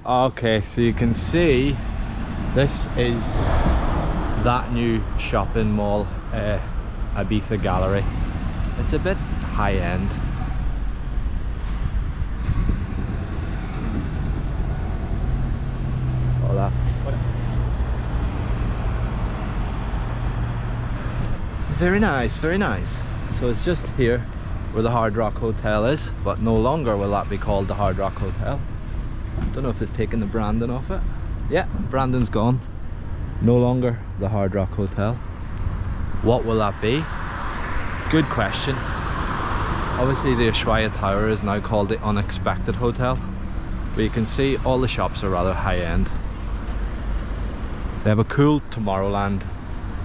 Okay, so you can see this is that new shopping mall, Ibiza Gallery. It's a bit high-end. Hola. Very nice, very nice. So it's just here where the Hard Rock Hotel is, but no longer will that be called the Hard Rock Hotel. Don't know if they've taken the branding off it. Yeah, branding's gone. No longer the Hard Rock Hotel. What will that be? Good question. Obviously the Ushuaia Tower is now called the Unexpected Hotel, but you can see all the shops are rather high-end. They have a cool Tomorrowland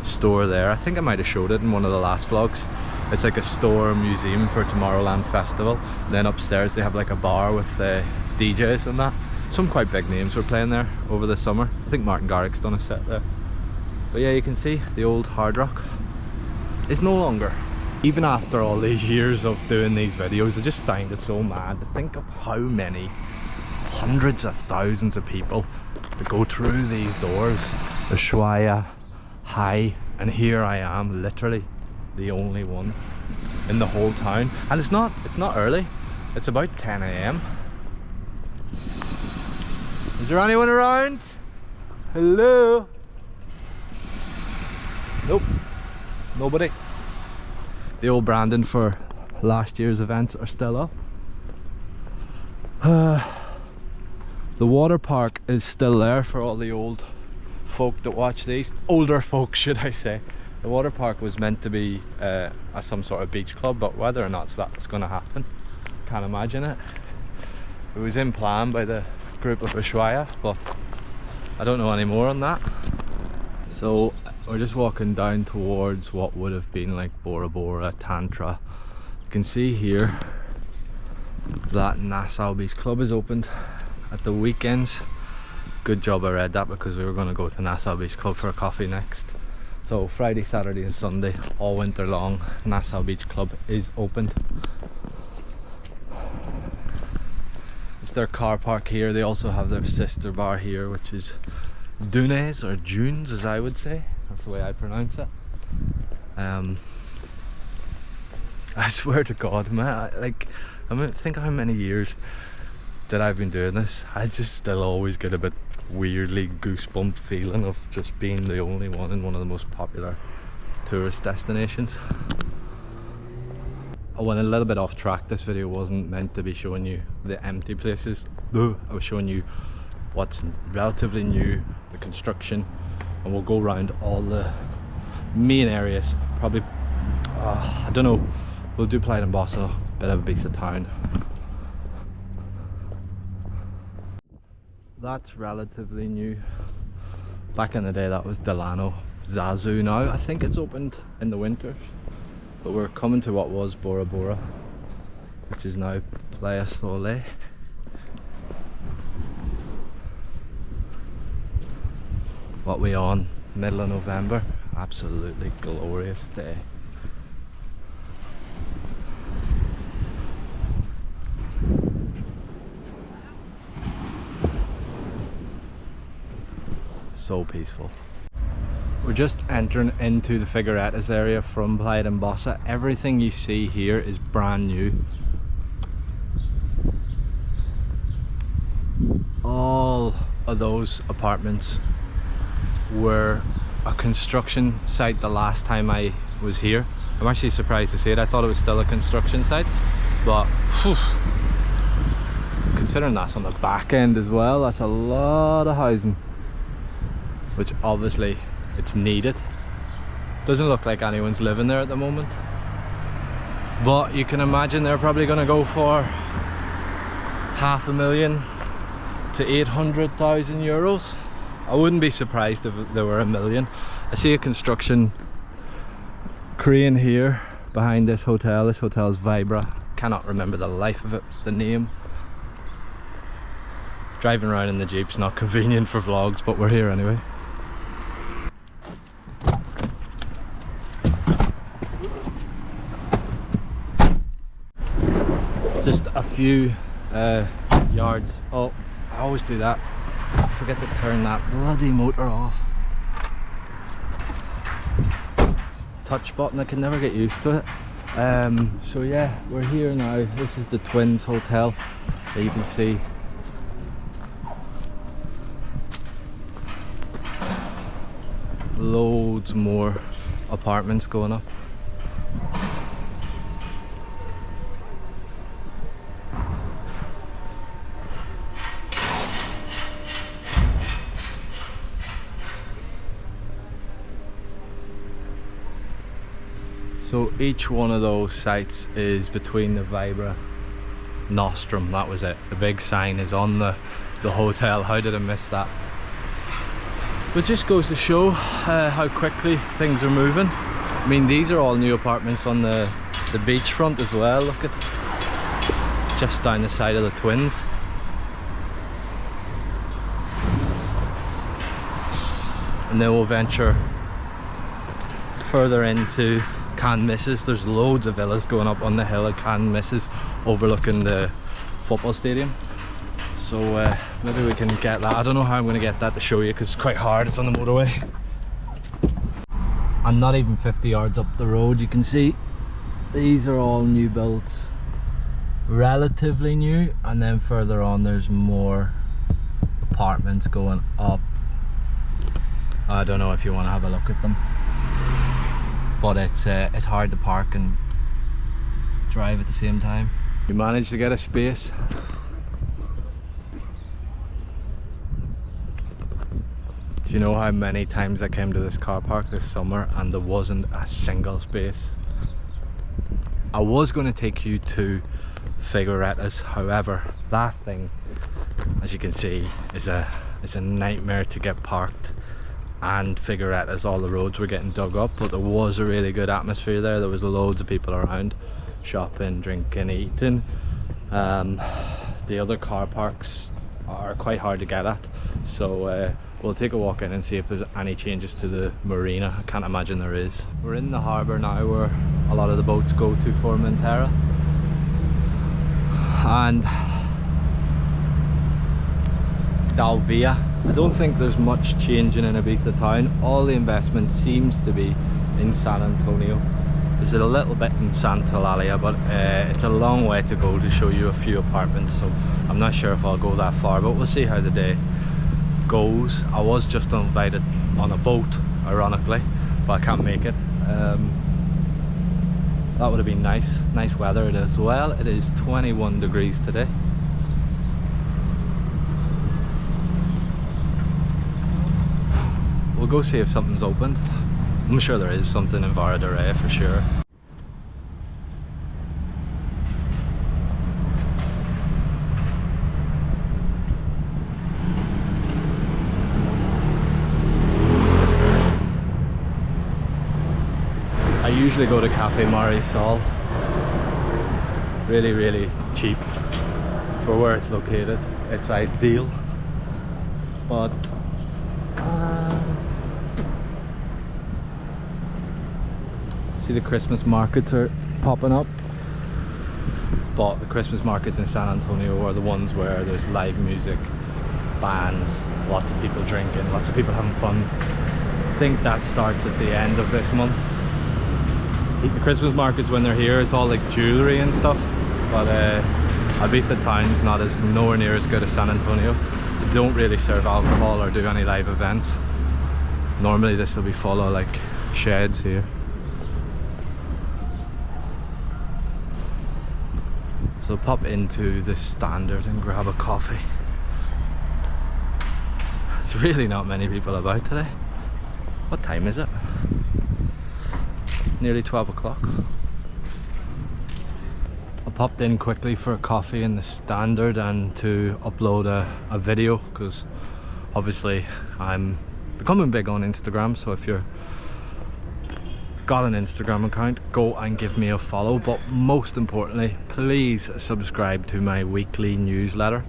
store there. I think I might have showed it in one of the last vlogs. It's like a store museum for Tomorrowland Festival. And then upstairs they have like a bar with DJs and that. Some quite big names were playing there over the summer. I think Martin Garrix's done a set there. But yeah, you can see the old Hard Rock is no longer. Even after all these years of doing these videos, I just find it so mad to think of how many hundreds of thousands of people that go through these doors. Ushuaia, High, and here I am, literally the only one in the whole town. And it's not early, it's about 10 AM. Is there anyone around? Hello? Nope, nobody. The old branding for last year's events are still up. The water park is still there for all the old folk that watch these. Older folk, should I say. The water park was meant to be some sort of beach club, but whether or not that's going to happen, can't imagine it. It was in plan by the group of Ushuaia, but I don't know any more on that. So we're just walking down towards what would have been like Bora Bora, Tantra. You can see here that Nassau Beach Club is opened at the weekends. Good job I read that, because we were going to go to Nassau Beach Club for a coffee next. So Friday, Saturday and Sunday, all winter long, Nassau Beach Club is open. It's their car park here. They also have their sister bar here, which is Dunes, or Dunes as I would say. That's the way I pronounce it. I swear to God, man, think how many years that I've been doing this. I just still always get a bit weirdly goosebump feeling of just being the only one in one of the most popular tourist destinations. I went a little bit off track. This video wasn't meant to be showing you the empty places. I was showing you what's relatively new, the construction, and we'll go around all the main areas. Probably, I don't know, we'll do Playa and Bossa, bit of Ibiza Town. That's relatively new. Back in the day that was Delano. Zazu now, I think it's opened in the winters. But we're coming to what was Bora Bora, which is now Playa Sole. What we on? Middle of November. Absolutely glorious day. So peaceful. We're just entering into the Figueretas area from Playa and Bossa. Everything you see here is brand new. All of those apartments were a construction site the last time I was here. I'm actually surprised to see it. I thought it was still a construction site, but whew, considering that's on the back end as well, that's a lot of housing, which obviously it's needed. Doesn't look like anyone's living there at the moment, but you can imagine they're probably going to go for $500,000 to 800,000 euros. I wouldn't be surprised if there were $1 million. I see a construction crane here behind this hotel. This hotel is Vibra. Cannot remember the life of it, the name. Driving around in the Jeep's not convenient for vlogs, but we're here anyway. Just a few yards. Oh, I always do that. I forget to turn that bloody motor off. Touch button, I can never get used to it. So yeah, we're here now. This is the Twins Hotel that you can see. Loads more apartments going up. So each one of those sites is between the Vibra Nostrum, that was it. The big sign is on the hotel. How did I miss that? But just goes to show how quickly things are moving. I mean, these are all new apartments on the beachfront as well. Look at, just down the side of the Twins. And then we'll venture further into Can Misses. There's loads of villas going up on the hill at Can Misses overlooking the football stadium. So maybe we can get that. I don't know how I'm going to get that to show you because it's quite hard. It's on the motorway. And not even 50 yards up the road, you can see these are all new builds, relatively new, and then further on there's more apartments going up. I don't know if you want to have a look at them, but it's hard to park and drive at the same time. You managed to get a space. Do you know how many times I came to this car park this summer and there wasn't a single space? I was going to take you to Figueretas, however that thing, as you can see, is a nightmare to get parked. And Figueretas, all the roads were getting dug up, but there was a really good atmosphere there. There was loads of people around, shopping, drinking, eating. The other car parks are quite hard to get at, so we'll take a walk in and see if there's any changes to the Marina. I can't imagine there is. We're in the harbour now where a lot of the boats go to Formentera, and Dalvia. I don't think there's much changing in Ibiza Town. All the investment seems to be in San Antonio. There's a little bit in Santa Eulalia, but it's a long way to go to show you a few apartments, so I'm not sure if I'll go that far, but we'll see how the day goes. I was just invited on a boat, ironically, but I can't make it. That would have been nice. Nice weather it is. Well, it is 21 degrees today. We'll go see if something's opened. I'm sure there is something in Vara de Rey for sure. I usually go to Cafe Marisol. Really, really cheap for where it's located. It's ideal, but see, the Christmas markets are popping up, but the Christmas markets in San Antonio are the ones where there's live music, bands, lots of people drinking, lots of people having fun. I think that starts at the end of this month. The Christmas markets, when they're here, it's all like jewellery and stuff, but Ibiza Town's nowhere near as good as San Antonio. They don't really serve alcohol or do any live events. Normally this will be full of like sheds here. So pop into the Standard and grab a coffee. There's really not many people about today. What time is it? Nearly 12 o'clock. I popped in quickly for a coffee in the Standard and to upload a video, because obviously I'm becoming big on Instagram, so if you're got an Instagram account, go and give me a follow. But most importantly, please subscribe to my weekly newsletter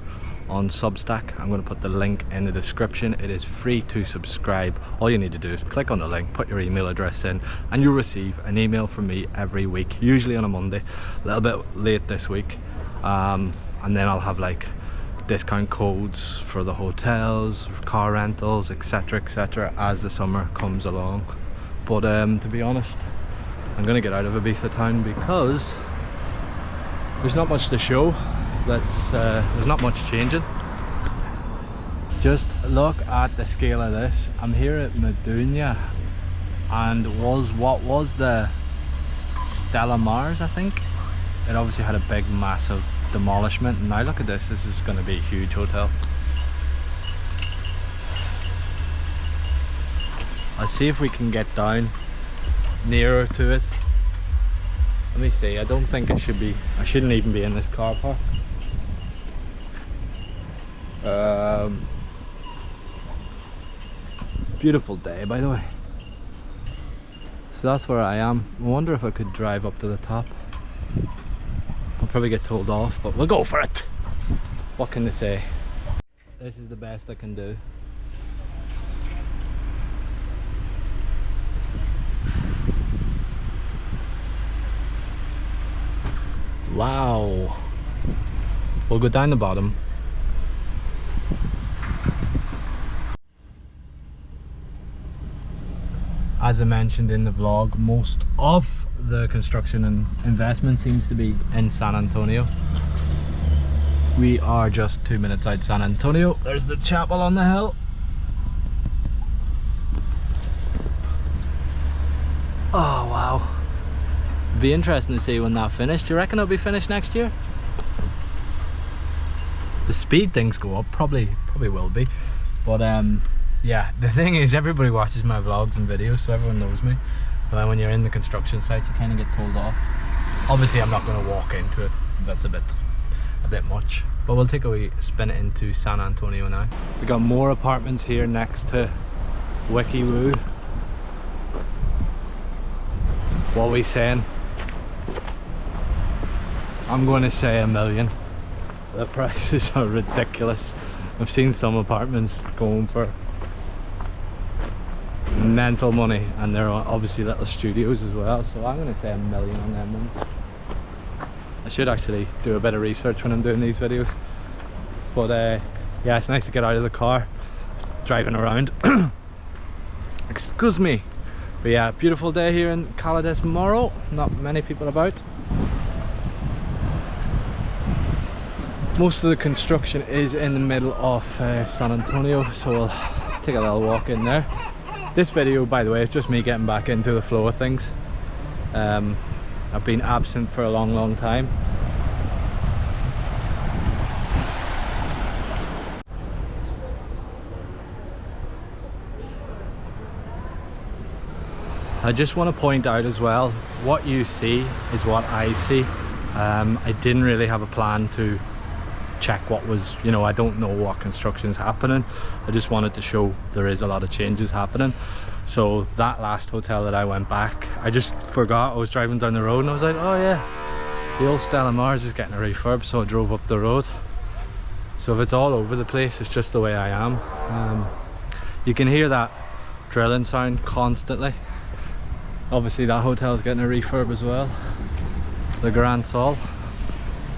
on Substack. I'm going to put the link in the description. It is free to subscribe. All you need to do is click on the link, put your email address in, and you'll receive an email from me every week, usually on a Monday, a little bit late this week, and then I'll have like discount codes for the hotels, car rentals, etc, as the summer comes along. But to be honest, I'm gonna get out of Ibiza Town because there's not much to show. There's not much changing. Just look at the scale of this. I'm here at Medunia, and what was the Stella Mars, I think. It obviously had a big massive demolishment, and now look at this. This is going to be a huge hotel. Let's see if we can get down nearer to it. Let me see. I don't think I shouldn't even be in this car park. Beautiful day, by the way. So that's where I am. I wonder if I could drive up to the top. I'll probably get told off, but we'll go for it. What can they say? This is the best I can do. Wow. We'll go down the bottom. As I mentioned in the vlog, most of the construction and investment seems to be in San Antonio. We are just 2 minutes out San Antonio. There's the chapel on the hill. Oh wow. Be interesting to see when that finished. Do you reckon it'll be finished next year? The speed things go up, probably will be. But yeah, the thing is, everybody watches my vlogs and videos, so everyone knows me. But then when you're in the construction sites, you kind of get told off. Obviously, I'm not going to walk into it. That's a bit much. But we'll take a wee spin into San Antonio now. We got more apartments here next to Wiki Woo. What are we saying? I'm going to say $1 million. The prices are ridiculous. I've seen some apartments going for mental money, and they're obviously little studios as well, so I'm going to say $1 million on them ones. I should actually do a bit of research when I'm doing these videos, but yeah, it's nice to get out of the car driving around. Excuse me. But yeah, beautiful day here in Cala del Moro. Not many people about. Most of the construction is in the middle of San Antonio, so we'll take a little walk in there. This video, by the way, is just me getting back into the flow of things. I've been absent for a long time. I just want to point out as well, what you see is what I see. I didn't really have a plan to check what was, you know, I don't know what construction is happening. I just wanted to show there is a lot of changes happening. So that last hotel that I went back, I just forgot. I was driving down the road and I was like, oh yeah, the old Stella Mars is getting a refurb, so I drove up the road. So if it's all over the place, it's just the way I am. You can hear that drilling sound constantly. Obviously that hotel is getting a refurb as well, the Grand Sol.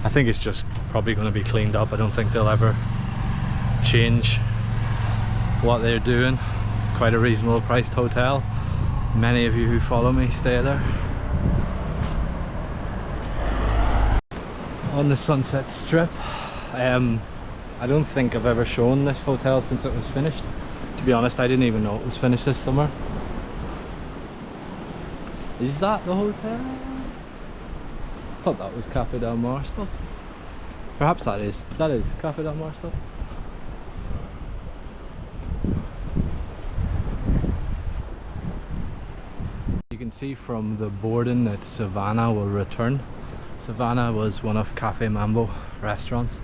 I think it's just probably going to be cleaned up. I don't think they'll ever change what they're doing. It's quite a reasonable priced hotel. Many of you who follow me stay there. On the Sunset Strip, I don't think I've ever shown this hotel since it was finished. To be honest, I didn't even know it was finished this summer. Is that the hotel? I thought that was Cafe Del Mar still. Perhaps that is Cafe Del Mar still. You can see from the boarding that Savannah will return. Savannah was one of Cafe Mambo restaurants,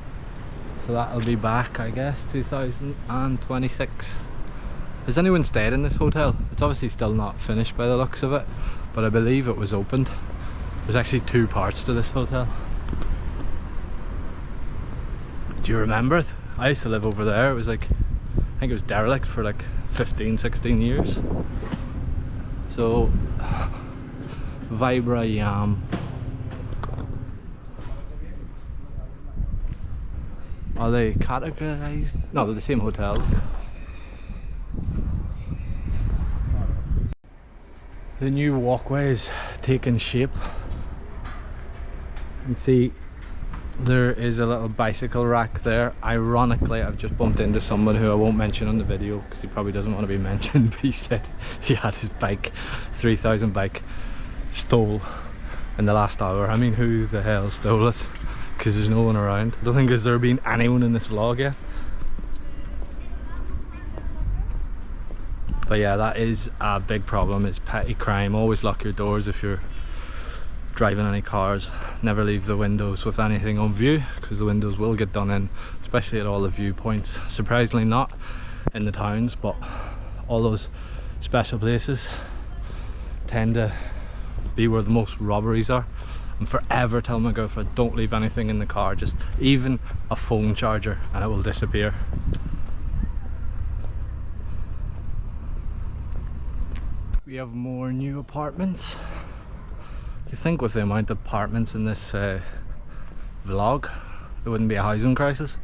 so that'll be back, I guess, 2026. Has anyone stayed in this hotel? It's obviously still not finished by the looks of it, but I believe it was opened. There's actually 2 parts to this hotel. Do you remember it? I used to live over there. It was like, I think it was derelict for like 15-16 years. So Vibra Yam. Are they categorized? No, they're the same hotel. The new walkway is taking shape. You can see there is a little bicycle rack there. Ironically, I've just bumped into someone who I won't mention on the video because he probably doesn't want to be mentioned, but he said he had his bike, 3000 bike, stole in the last hour. I mean, who the hell stole it? Because there's no one around. I don't think there's been anyone in this vlog yet. But yeah, that is a big problem. It's petty crime. Always lock your doors if you're driving any cars. Never leave the windows with anything on view, because the windows will get done in, especially at all the viewpoints. Surprisingly not in the towns, but all those special places tend to be where the most robberies are. I'm forever telling my girlfriend, don't leave anything in the car, just even a phone charger, and it will disappear. We have more new apartments. You think with the amount of apartments in this vlog, there wouldn't be a housing crisis.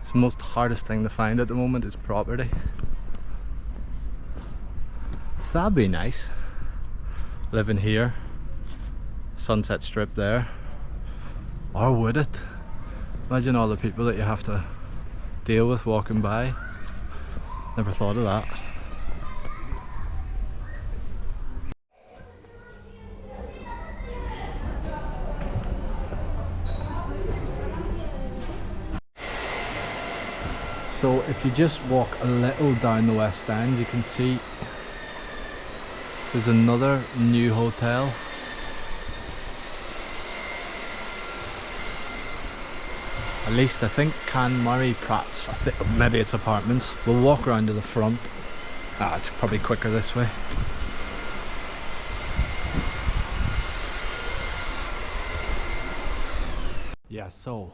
It's the most hardest thing to find at the moment is property. So that'd be nice. Living here. Sunset Strip there. Or would it? Imagine all the people that you have to deal with walking by. Never thought of that. So if you just walk a little down the West End, you can see there's another new hotel. At least I think Can Murray Pratt's, maybe it's apartments. We'll walk around to the front. It's probably quicker this way. Yeah, so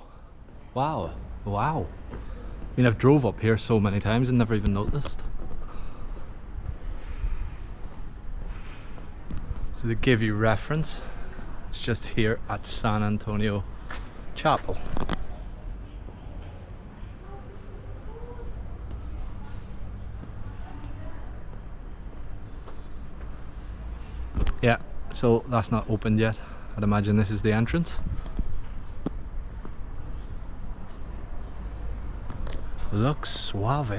wow. I mean, I've drove up here so many times and never even noticed. So to give you reference, it's just here at San Antonio Chapel. Yeah, so that's not opened yet. I'd imagine this is the entrance. Looks suave.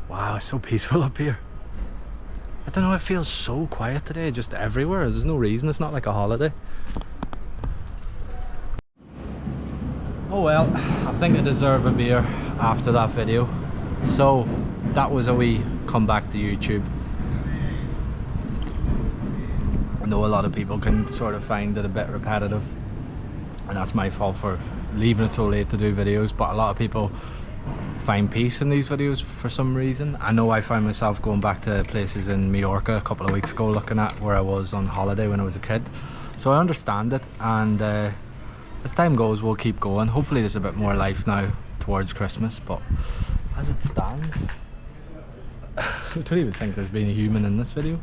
Wow, it's so peaceful up here. I don't know, it feels so quiet today, just everywhere. There's no reason, it's not like a holiday. Oh well, I think I deserve a beer after that video. So, that was a wee comeback to YouTube. I know a lot of people can sort of find it a bit repetitive, and that's my fault for leaving it so late to do videos, but a lot of people find peace in these videos for some reason. I know I found myself going back to places in Mallorca a couple of weeks ago, looking at where I was on holiday when I was a kid, so I understand it, and as time goes we'll keep going. Hopefully there's a bit more life now towards Christmas, but as it stands I don't even think there's been a human in this video.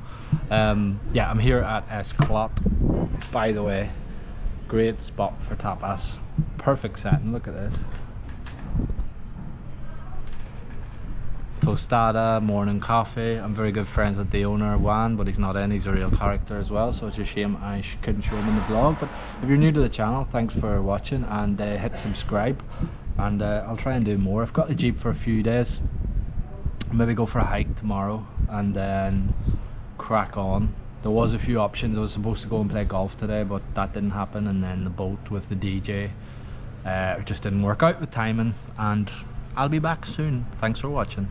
Yeah, I'm here at Esclot, by the way. Great spot for tapas, perfect setting. Look at this. Tostada, morning coffee. I'm very good friends with the owner, Juan, but he's not in. He's a real character as well, so it's a shame I couldn't show him in the vlog. But if you're new to the channel, thanks for watching, and hit subscribe, and I'll try and do more. I've got the Jeep for a few days. Maybe go for a hike tomorrow and then crack on. There was a few options. I was supposed to go and play golf today, but that didn't happen, and then the boat with the DJ just didn't work out with timing, and I'll be back soon. Thanks for watching.